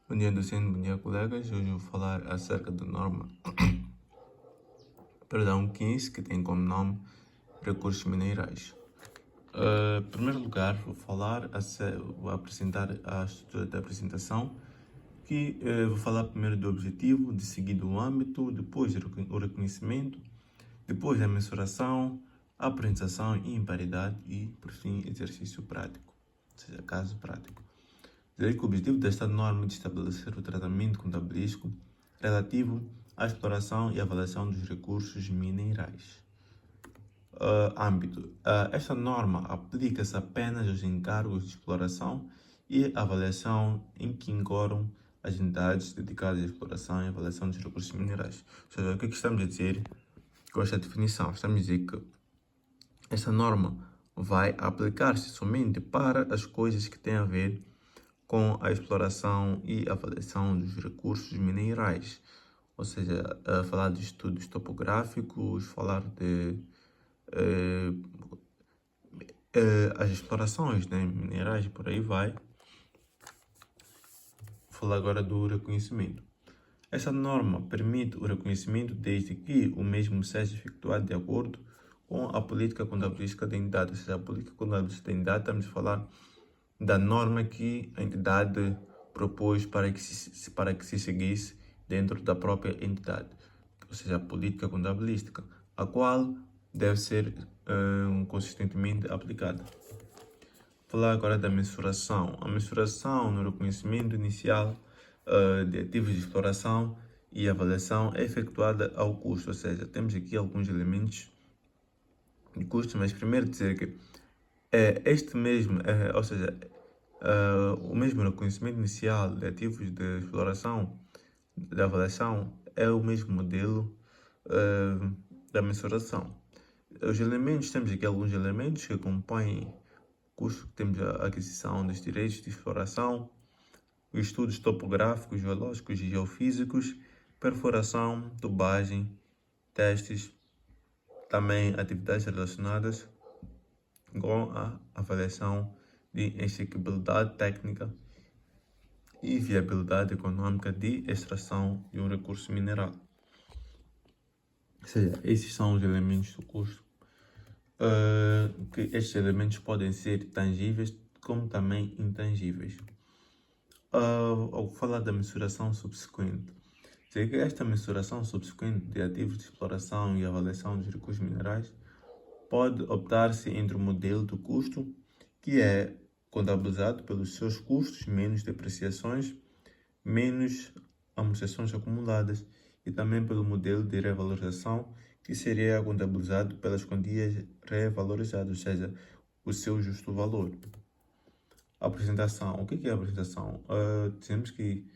Bom dia, docente, bom dia, colegas. Hoje eu vou falar acerca da norma, 15, que tem como nome recursos minerais. Em primeiro lugar, vou apresentar a estrutura da apresentação, que vou falar primeiro do objetivo, de seguido o âmbito, depois o reconhecimento, depois a mensuração, a apresentação e imparidade e, por fim, exercício prático, ou seja, caso prático. Dizer que o objetivo desta norma é de estabelecer o tratamento contabilístico relativo à exploração e avaliação dos recursos minerais. Âmbito. Esta norma aplica-se apenas aos encargos de exploração e avaliação em que incorram as entidades dedicadas à exploração e avaliação dos recursos minerais. Ou seja, o que estamos a dizer com esta definição? Estamos a dizer que esta norma vai aplicar-se somente para as coisas que têm a ver com a exploração e avaliação dos recursos minerais, ou seja, falar de estudos topográficos, falar de as explorações, né, minerais e por aí vai. Vou falar agora do reconhecimento. Essa norma permite o reconhecimento desde que o mesmo seja efetuado de acordo com a política contabilística da entidade, ou seja, a política contabilística da entidade, estamos a falar da norma que a entidade propôs para que se seguisse dentro da própria entidade, ou seja, a política contabilística, a qual deve ser consistentemente aplicada. Vou falar agora da mensuração. A mensuração no reconhecimento inicial de ativos de exploração e avaliação é efetuada ao custo, ou seja, temos aqui alguns elementos de custo, mas primeiro dizer que este mesmo, ou seja, o mesmo reconhecimento inicial de ativos de exploração, de avaliação, é o mesmo modelo da mensuração. Os elementos, temos aqui alguns elementos que compõem o custo. Temos a aquisição dos direitos de exploração, os estudos topográficos, geológicos e geofísicos, perfuração, tubagem, testes, também atividades relacionadas com a avaliação de execuibilidade técnica e viabilidade econômica de extração de um recurso mineral. Ou seja, esses são os elementos do custo. Que estes elementos podem ser tangíveis como também intangíveis. Ao falar da mensuração subsequente, sei que esta mensuração subsequente de ativos de exploração e avaliação dos recursos minerais pode optar-se entre o modelo do custo, que é contabilizado pelos seus custos, menos depreciações, menos amortizações acumuladas, e também pelo modelo de revalorização, que seria contabilizado pelas quantias revalorizadas, ou seja, o seu justo valor. Apresentação. O que é a apresentação? Dizemos que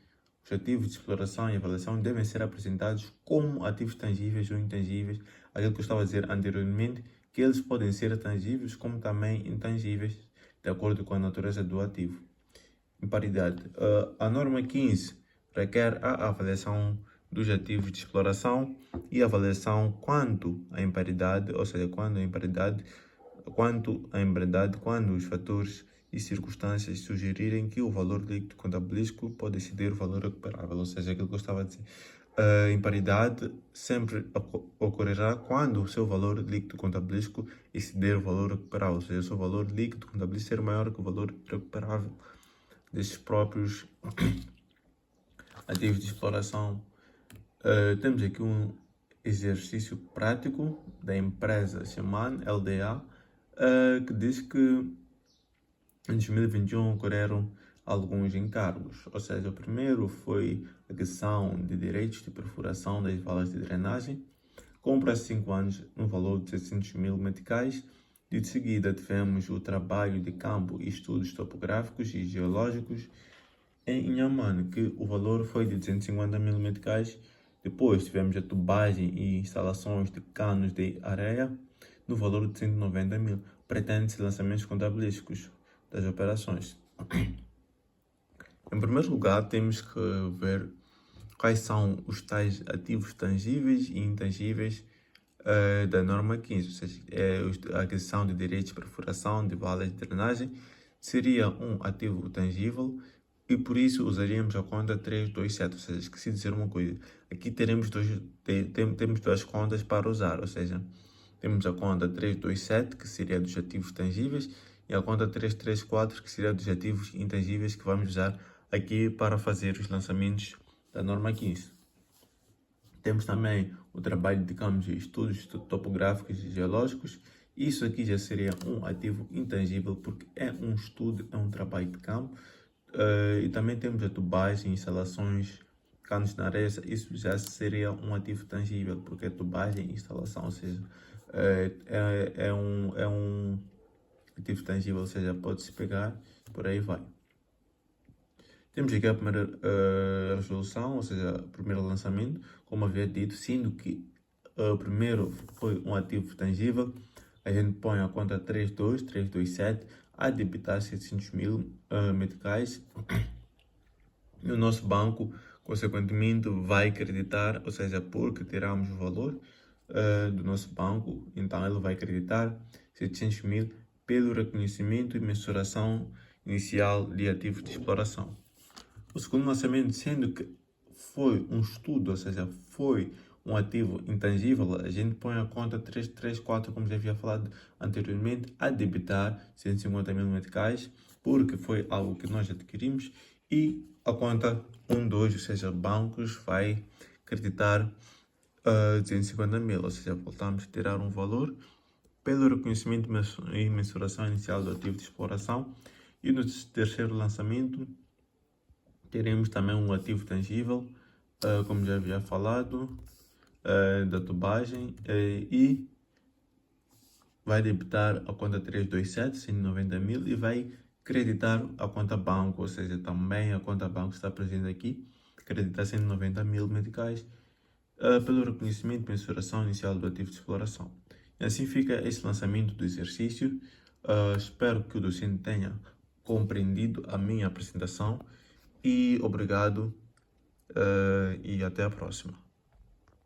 os ativos de exploração e avaliação devem ser apresentados como ativos tangíveis ou intangíveis, aquilo que eu estava a dizer anteriormente, que eles podem ser tangíveis como também intangíveis, de acordo com a natureza do ativo. Imparidade. A norma 15 requer a avaliação dos ativos de exploração e avaliação quanto à imparidade, ou seja, quando os fatores e circunstâncias sugerirem que o valor líquido contabilístico pode exceder o valor recuperável, ou seja, aquilo que eu estava a dizer. A imparidade sempre ocorrerá quando o seu valor líquido contabilístico exceder o valor recuperável, ou seja, o seu valor líquido contabilístico ser maior que o valor recuperável desses próprios ativos de exploração. Temos aqui um exercício prático da empresa Shaman LDA, que diz que em 2021 ocorreram alguns encargos, ou seja, o primeiro foi a aquisição de direitos de perfuração das valas de drenagem, com prazo de 5 anos no valor de 600 mil meticais. De seguida tivemos o trabalho de campo e estudos topográficos e geológicos em Inhamane, que o valor foi de 250 mil meticais. Depois tivemos a tubagem e instalações de canos de areia no valor de 190 mil. Pretende-se lançamentos contabilísticos das operações. Em primeiro lugar, temos que ver quais são os tais ativos tangíveis e intangíveis da norma 15, ou seja, a aquisição de direitos de perfuração de valas de drenagem seria um ativo tangível e por isso usaríamos a conta 327, ou seja, esqueci de dizer uma coisa. Aqui temos duas contas para usar, ou seja, temos a conta 327, que seria dos ativos tangíveis, e a conta 334, que seria dos ativos intangíveis, que vamos usar aqui para fazer os lançamentos da norma 15. Temos também o trabalho de campos e estudos topográficos e geológicos. Isso aqui já seria um ativo intangível, porque é um estudo, é um trabalho de campo. E também temos a tubagem, instalações, canos na areia. Isso já seria um ativo tangível, porque é tubagem e instalação, ou seja, é um ativo tangível, ou seja, pode-se pegar, por aí vai. Temos aqui a primeira resolução, ou seja, o primeiro lançamento, como havia dito, sendo que o primeiro foi um ativo tangível, a gente põe a conta 327 a debitar 700 mil meticais. E o nosso banco, consequentemente, vai acreditar, ou seja, porque tiramos o valor do nosso banco, então ele vai acreditar 700 mil pelo reconhecimento e mensuração inicial de ativos de exploração. O segundo lançamento, sendo que foi um estudo, ou seja, foi um ativo intangível, a gente põe a conta 334, como já havia falado anteriormente, a debitar 150 mil meticais, porque foi algo que nós adquirimos, e a conta 12, ou seja, bancos, vai acreditar 250 mil, ou seja, voltamos a tirar um valor pelo reconhecimento e mensuração inicial do ativo de exploração. E no terceiro lançamento, teremos também um ativo tangível, como já havia falado, da tubagem, e vai debitar a conta 327, 190 mil, e vai creditar a conta banco, ou seja, também a conta banco está presente aqui, creditar 190 mil meticais pelo reconhecimento e mensuração inicial do ativo de exploração. E assim fica esse lançamento do exercício. Espero que o docente tenha compreendido a minha apresentação e obrigado e até a próxima.